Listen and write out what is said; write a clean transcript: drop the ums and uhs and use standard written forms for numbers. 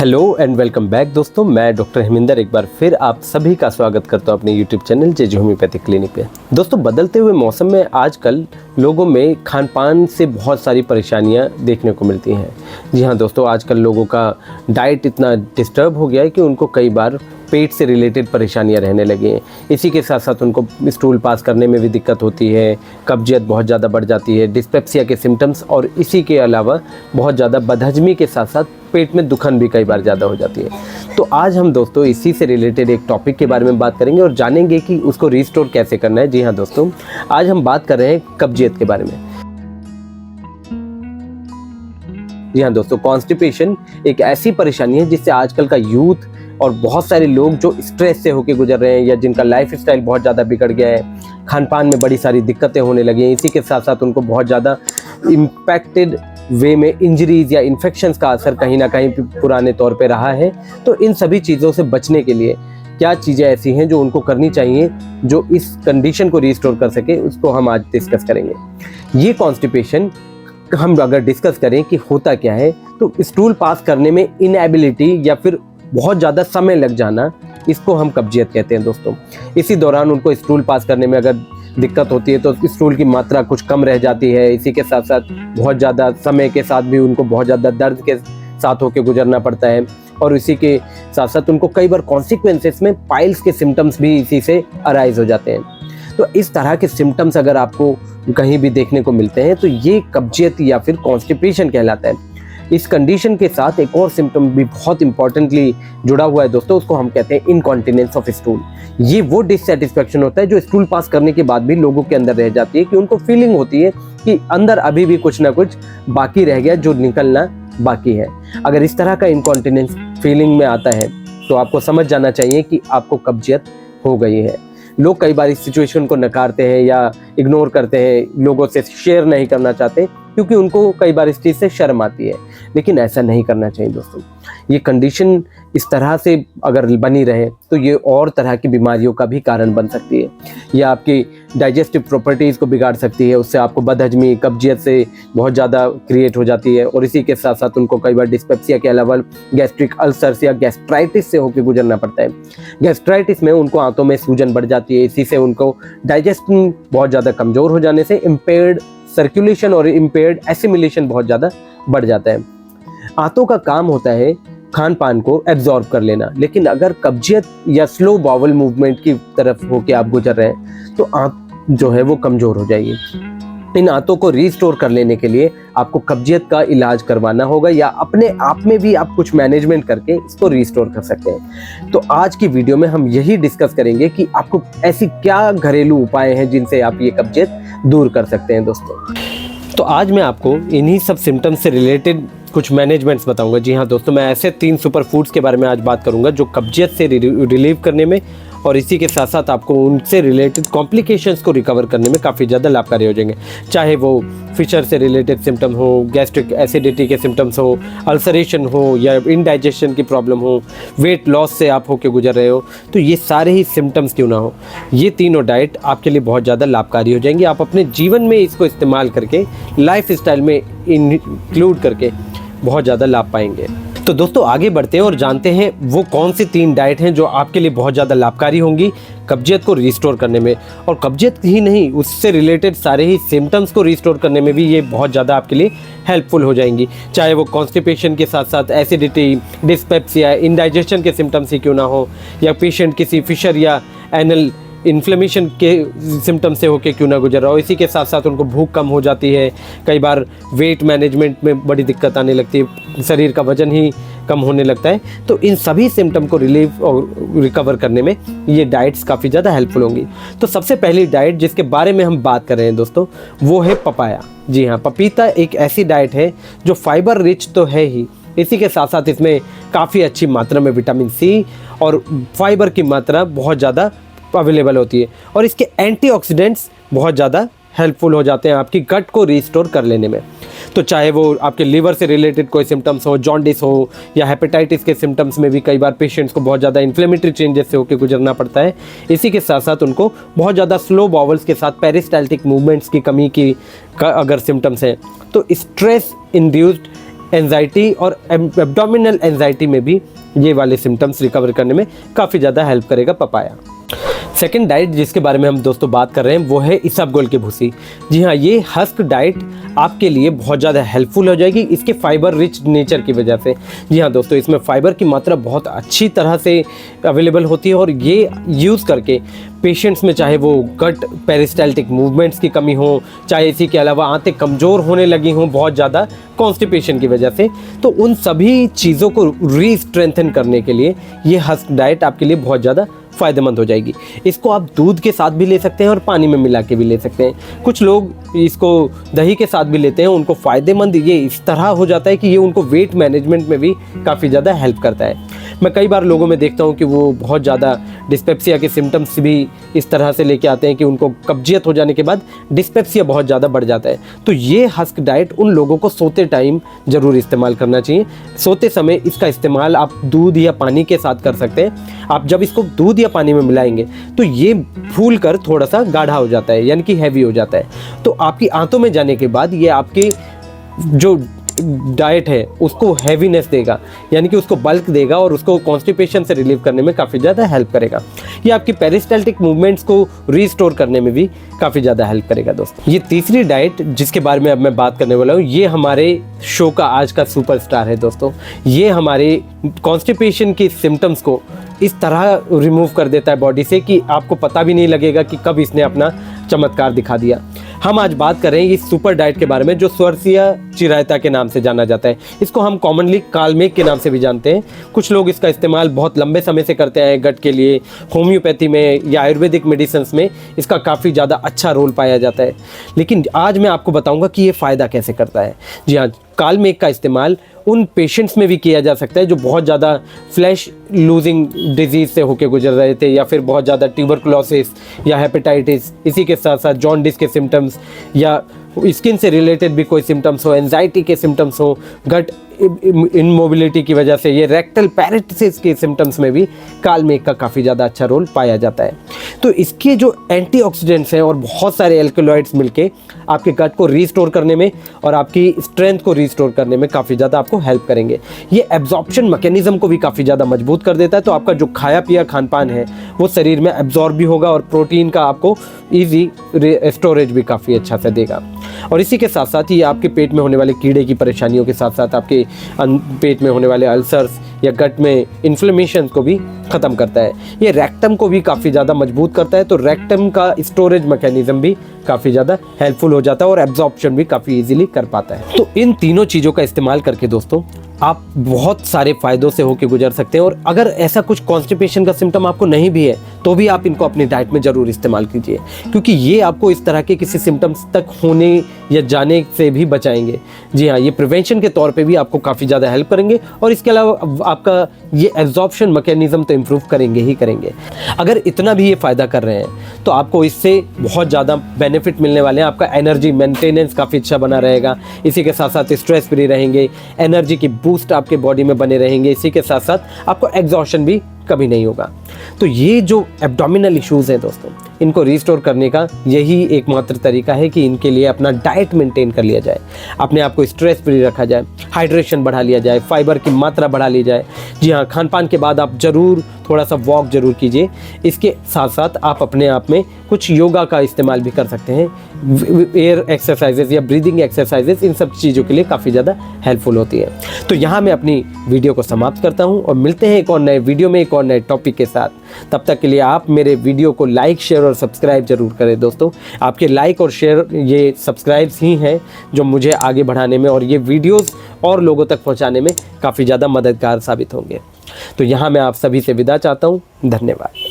Hello and welcome back दोस्तों, मैं doctor हेमिंदर एक बार फिर आप सभी का स्वागत करता हूं अपने YouTube channel JJ homeopathic clinic पे। दोस्तों, बदलते हुए मौसम में आजकल लोगों में खान पान से बहुत सारी परेशानियां देखने को मिलती हैं। जी हाँ दोस्तों, आजकल लोगों का डाइट इतना डिस्टर्ब हो गया है कि उनको कई बार पेट से रिलेटेड परेशानियां रहने लगी हैं। इसी के साथ साथ उनको स्टूल पास करने में भी दिक्कत होती है, कब्जियत बहुत ज़्यादा बढ़ जाती है, डिस्पेप्सिया के सिम्टम्स, और इसी के अलावा बहुत ज़्यादा बदहजमी के साथ साथ पेट में दुखन भी कई बार ज़्यादा हो जाती है। तो आज हम दोस्तों इसी से रिलेटेड एक टॉपिक के बारे में बात करेंगे और जानेंगे कि उसको रिस्टोर कैसे करना है। जी हाँ दोस्तों, आज हम बात कर रहे हैं कब्जियत के बारे में। जी हाँ दोस्तों, कॉन्स्टिपेशन एक ऐसी परेशानी है जिससे आजकल का यूथ और बहुत सारे लोग जो स्ट्रेस से होकर गुजर रहे हैं या जिनका लाइफ स्टाइल बहुत ज़्यादा बिगड़ गया है, खान पान में बड़ी सारी दिक्कतें होने लगी हैं, इसी के साथ साथ उनको बहुत ज़्यादा इम्पैक्टेड वे में इंजरीज या इन्फेक्शंस का असर कहीं ना कहीं पुराने तौर पे रहा है। तो इन सभी चीज़ों से बचने के लिए क्या चीज़ें ऐसी हैं जो उनको करनी चाहिए जो इस कंडीशन को रिस्टोर कर सके, उसको हम आज डिस्कस करेंगे। ये कॉन्स्टिपेशन हम अगर डिस्कस करें कि होता क्या है, तो स्टूल पास करने में इनएबिलिटी या फिर बहुत ज़्यादा समय लग जाना, इसको हम कब्जियत कहते हैं दोस्तों। इसी दौरान उनको स्टूल पास करने में अगर दिक्कत होती है तो स्टूल की मात्रा कुछ कम रह जाती है। इसी के साथ साथ बहुत ज़्यादा समय के साथ भी उनको बहुत ज़्यादा दर्द के साथ होकर गुजरना पड़ता है, और इसी के साथ साथ उनको कई बार कॉन्सिक्वेंसेस में पाइल्स के सिम्टम्स भी इसी से अराइज हो जाते हैं। तो इस तरह के सिम्टम्स अगर आपको कहीं भी देखने को मिलते हैं तो ये कब्जियत या फिर कॉन्स्टिपेशन कहलाता है। इस कंडीशन के साथ एक और सिम्टम भी बहुत इंपॉर्टेंटली जुड़ा हुआ है दोस्तों, उसको हम कहते हैं इनकॉन्टिनेंस ऑफ स्टूल। ये वो डिससेटिस्फैक्शन होता है जो स्टूल पास करने के बाद भी लोगों के अंदर रह जाती है, कि उनको फीलिंग होती है कि अंदर अभी भी कुछ ना कुछ बाकी रह गया जो निकलना बाकी है। अगर इस तरह का इनकॉन्टिनेंस फीलिंग में आता है तो आपको समझ जाना चाहिए कि आपको कब्जियत हो गई है। लोग कई बार इस सिचुएशन को नकारते हैं या इग्नोर करते हैं, लोगों से शेयर नहीं करना चाहते क्योंकि उनको कई बार इस चीज़ से शर्म आती है, लेकिन ऐसा नहीं करना चाहिए दोस्तों। ये कंडीशन इस तरह से अगर बनी रहे तो ये और तरह की बीमारियों का भी कारण बन सकती है। ये आपकी डाइजेस्टिव प्रॉपर्टीज़ को बिगाड़ सकती है, उससे आपको बदहजमी, कब्जियत से बहुत ज़्यादा क्रिएट हो जाती है, और इसी के साथ साथ उनको कई बार डिस्पेप्सिया के अलावा गैस्ट्रिक अल्सर्स या गैस्ट्राइटिस से होकर गुजरना पड़ता है। गैस्ट्राइटिस में उनको आंतों में सूजन बढ़ जाती है, इसी से उनको डाइजेशन बहुत ज़्यादा कमज़ोर हो जाने से इम्पेयर्ड सर्कुलेशन और इम्पेयर्ड एसिमिलेशन बहुत ज़्यादा बढ़ जाता है। आंतों का काम होता है खान पान को एब्जॉर्ब कर लेना, लेकिन अगर कब्जियत या स्लो बाउल मूवमेंट की तरफ होके आप गुजर रहे हैं तो आंत जो है वो कमज़ोर हो जाएगी। इन आंतों को रिस्टोर कर लेने के लिए आपको कब्जियत का इलाज करवाना होगा, या अपने आप में भी आप कुछ मैनेजमेंट करके इसको रिस्टोर कर सकते हैं। तो आज की वीडियो में हम यही डिस्कस करेंगे कि आपको ऐसी क्या घरेलू उपाय हैं जिनसे आप ये कब्जियत दूर कर सकते हैं दोस्तों। तो आज मैं आपको इन्हीं सब सिम्टम्स से रिलेटेड कुछ मैनेजमेंट्स बताऊंगा। जी हाँ दोस्तों, मैं ऐसे 3 सुपर फूड्स के बारे में आज बात करूंगा जो कब्जियत से रिलीव करने में और इसी के साथ साथ आपको उनसे रिलेटेड कॉम्प्लिकेशंस को रिकवर करने में काफ़ी ज़्यादा लाभकारी हो जाएंगे। चाहे वो फिशर से रिलेटेड सिम्टम हो, गैस्ट्रिक एसिडिटी के सिम्टम्स हो, अल्सरेशन हो, या इनडाइजेशन की प्रॉब्लम हो, वेट लॉस से आप होकर गुजर रहे हो, तो ये सारे ही सिम्टम्स क्यों ना हो, ये तीनों डाइट आपके लिए बहुत ज़्यादा लाभकारी हो जाएंगी। आप अपने जीवन में इसको इस्तेमाल करके, लाइफ स्टाइल में इंक्लूड करके बहुत ज़्यादा लाभ पाएंगे। तो दोस्तों, आगे बढ़ते हैं और जानते हैं वो कौन सी 3 डाइट हैं जो आपके लिए बहुत ज़्यादा लाभकारी होंगी कब्जियत को रिस्टोर करने में। और कब्जियत ही नहीं, उससे रिलेटेड सारे ही सिम्टम्स को रिस्टोर करने में भी ये बहुत ज़्यादा आपके लिए हेल्पफुल हो जाएंगी। चाहे वो कॉन्स्टिपेशन के साथ साथ एसिडिटी, डिस्पेप्सिया, इंडाइजेशन के सिम्टम्स ही क्यों ना हो, या पेशेंट किसी फिशर या एनल इन्फ्लेमेशन के सिम्टम से होके क्यों ना गुजर रहा हो। इसी के साथ साथ उनको भूख कम हो जाती है, कई बार वेट मैनेजमेंट में बड़ी दिक्कत आने लगती है, शरीर का वजन ही कम होने लगता है। तो इन सभी सिम्टम को रिलीव और रिकवर करने में ये डाइट्स काफ़ी ज़्यादा हेल्पफुल होंगी। तो सबसे पहली डाइट जिसके बारे में हम बात कर रहे हैं दोस्तों, वो है पपाया। जी हाँ, पपीता एक ऐसी डाइट है जो फाइबर रिच तो है ही, इसी के साथ साथ इसमें काफ़ी अच्छी मात्रा में विटामिन सी और फाइबर की मात्रा बहुत ज़्यादा अवेलेबल होती है, और इसके एंटीऑक्सीडेंट्स बहुत ज़्यादा हेल्पफुल हो जाते हैं आपकी गट को रिस्टोर कर लेने में। तो चाहे वो आपके लीवर से रिलेटेड कोई सिम्टम्स हो, जॉन्डिस हो, या हेपेटाइटिस के सिम्टम्स में भी कई बार पेशेंट्स को बहुत ज़्यादा इन्फ्लेमेटरी चेंजेस से होकर गुजरना पड़ता है। इसी के साथ साथ उनको बहुत ज़्यादा स्लो बाउल्स के साथ पेरिस्टाल्टिक मूवमेंट्स की कमी की अगर सिम्टम्स हैं, तो स्ट्रेस इंड्यूस्ड एंजाइटी और एब्डोमिनल एंजाइटी में भी ये वाले सिम्टम्स रिकवर करने में काफ़ी ज़्यादा हेल्प करेगा पपाया। सेकेंड डाइट जिसके बारे में हम दोस्तों बात कर रहे हैं वो है इसबगोल की भूसी। जी हाँ, ये हस्क डाइट आपके लिए बहुत ज़्यादा हेल्पफुल हो जाएगी इसके फाइबर रिच नेचर की वजह से। जी हाँ दोस्तों, इसमें फाइबर की मात्रा बहुत अच्छी तरह से अवेलेबल होती है और ये यूज़ करके पेशेंट्स में चाहे वो गट पेरिस्टाल्टिक मूवमेंट्स की कमी हो, चाहे इसी के अलावा आंतें कमज़ोर होने लगी हों बहुत ज़्यादा कॉन्स्टिपेशन की वजह से, तो उन सभी चीज़ों को रीस्ट्रेंथन करने के लिए ये हस्क डाइट आपके लिए बहुत ज़्यादा फ़ायदेमंद हो जाएगी। इसको आप दूध के साथ भी ले सकते हैं और पानी में मिला के भी ले सकते हैं। कुछ लोग इसको दही के साथ भी लेते हैं, उनको फ़ायदेमंद ये इस तरह हो जाता है कि ये उनको वेट मैनेजमेंट में भी काफ़ी ज़्यादा हेल्प करता है। मैं कई बार लोगों में देखता हूँ कि वो बहुत ज़्यादा डिस्पेप्सिया के सिम्टम्स भी इस तरह से लेके आते हैं कि उनको कब्जियत हो जाने के बाद डिस्पेप्सिया बहुत ज़्यादा बढ़ जाता है। तो ये हस्क डाइट उन लोगों को सोते टाइम ज़रूर इस्तेमाल करना चाहिए। सोते समय इसका इस्तेमाल आप दूध या पानी के साथ कर सकते हैं। आप जब इसको दूध या पानी में मिलाएंगे तो ये फूल कर थोड़ा सा गाढ़ा हो जाता है, यानी कि हैवी हो जाता है। तो आपकी आंतों में जाने के बाद ये आपकी जो डाइट है उसको हैवीनेस देगा, यानी कि उसको बल्क देगा और उसको कॉन्स्टिपेशन से रिलीव करने में काफ़ी ज़्यादा हेल्प करेगा। ये आपकी पेरिस्टाल्टिक मूवमेंट्स को रीस्टोर करने में भी काफ़ी ज़्यादा हेल्प करेगा दोस्तों। ये तीसरी डाइट जिसके बारे में अब मैं बात करने वाला हूँ, ये हमारे शो का आज का सुपरस्टार है दोस्तों। ये हमारे कॉन्स्टिपेशन की सिम्टम्स को इस तरह रिमूव कर देता है बॉडी से कि आपको पता भी नहीं लगेगा कि कब इसने अपना चमत्कार दिखा दिया। हम आज बात कर रहे हैं इस सुपर डाइट के बारे में जो स्वरसिया चिरायता के नाम से जाना जाता है। इसको हम कॉमनली कालमेघ के नाम से भी जानते हैं। कुछ लोग इसका इस्तेमाल बहुत लंबे समय से करते हैं गट के लिए। होम्योपैथी में या आयुर्वेदिक मेडिसिन्स में इसका काफ़ी ज़्यादा अच्छा रोल पाया जाता है। लेकिन आज मैं आपको बताऊंगा कि ये फ़ायदा कैसे करता है। जी हाँ, कालमेघ का इस्तेमाल उन पेशेंट्स में भी किया जा सकता है जो बहुत ज़्यादा फ्लैश लूजिंग डिजीज़ से होकर गुजर रहे थे, या फिर बहुत ज़्यादा ट्यूबरकुलोसिस या हेपेटाइटिस, इसी के साथ साथ जॉन्डिस के सिम्टम्स या स्किन से रिलेटेड भी कोई सिम्टम्स हो, एंजाइटी के सिम्टम्स हो, गट इनमोबिलिटी की वजह से ये रेक्टल पैरालिसिस के सिम्टम्स में भी कालमेघ का काफ़ी ज़्यादा अच्छा रोल पाया जाता है। तो इसके जो एंटीऑक्सीडेंट्स हैं और बहुत सारे एल्कलॉइड्स मिलके आपके गट को रीस्टोर करने में और आपकी स्ट्रेंथ को रीस्टोर करने में काफ़ी ज़्यादा आपको हेल्प करेंगे। ये एब्जॉर्प्शन मैकेनिज्म को भी काफ़ी ज़्यादा मजबूत कर देता है। तो आपका जो खाया पिया खान पान है वो शरीर में एब्जॉर्ब भी होगा और प्रोटीन का आपको ईजी स्टोरेज भी काफ़ी अच्छा से देगा। और इसी के साथ साथ ये आपके पेट में होने वाले कीड़े की परेशानियों के साथ साथ आपके पेट में होने वाले अल्सर्स या गट में इन्फ्लेमेशन को भी ख़त्म करता है। ये रेक्टम को भी काफ़ी ज़्यादा मजबूत करता है। तो रेक्टम का स्टोरेज मैकेनिज्म भी काफ़ी ज़्यादा हेल्पफुल हो जाता है और एब्जॉर्प्शन भी काफ़ी इजीली कर पाता है। तो इन तीनों चीज़ों का इस्तेमाल करके दोस्तों आप बहुत सारे फ़ायदों से होकर गुजर सकते हैं। और अगर ऐसा कुछ कॉन्स्टिपेशन का सिम्टम आपको नहीं भी है तो भी आप इनको अपनी डाइट में ज़रूर इस्तेमाल कीजिए, क्योंकि ये आपको इस तरह के किसी सिम्टम्स तक होने या जाने से भी बचाएंगे। जी हाँ, ये प्रिवेंशन के तौर पे भी आपको काफ़ी ज़्यादा हेल्प करेंगे और इसके अलावा आपका ये एब्जॉर्प्शन मैकेनिज्म तो इम्प्रूव करेंगे ही करेंगे। अगर इतना भी ये फ़ायदा कर रहे हैं तो आपको इससे बहुत ज़्यादा बेनिफिट मिलने वाले हैं। आपका एनर्जी मेंटेनेंस काफ़ी अच्छा बना रहेगा, इसी के साथ साथ स्ट्रेस फ्री रहेंगे, एनर्जी की बूस्ट आपके बॉडी में बने रहेंगे, इसी के साथ साथ आपको एग्जॉशन भी कभी नहीं होगा। तो ये जो एब्डोमिनल इश्यूज़ हैं दोस्तों, इनको रिस्टोर करने का यही एकमात्र तरीका है कि इनके लिए अपना डाइट मेंटेन कर लिया जाए, अपने आप को स्ट्रेस फ्री रखा जाए, हाइड्रेशन बढ़ा लिया जाए, फाइबर की मात्रा बढ़ा ली जाए। जी हाँ, खान पान के बाद आप ज़रूर थोड़ा सा वॉक ज़रूर कीजिए। इसके साथ साथ आप अपने आप में कुछ योगा का इस्तेमाल भी कर सकते हैं। एयर एक्सरसाइजेज या ब्रीदिंग एक्सरसाइजेज इन सब चीज़ों के लिए काफ़ी ज़्यादा हेल्पफुल होती है। तो यहाँ मैं अपनी वीडियो को समाप्त करता हूँ और मिलते हैं एक और नए वीडियो में एक और नए टॉपिक के साथ। तब तक के लिए आप मेरे वीडियो को लाइक, शेयर और सब्सक्राइब जरूर करें दोस्तों। आपके लाइक और शेयर, ये सब्सक्राइब्स ही हैं जो मुझे आगे बढ़ाने में और ये वीडियोस और लोगों तक पहुंचाने में काफ़ी ज़्यादा मददगार साबित होंगे। तो यहाँ मैं आप सभी से विदा चाहता हूँ। धन्यवाद।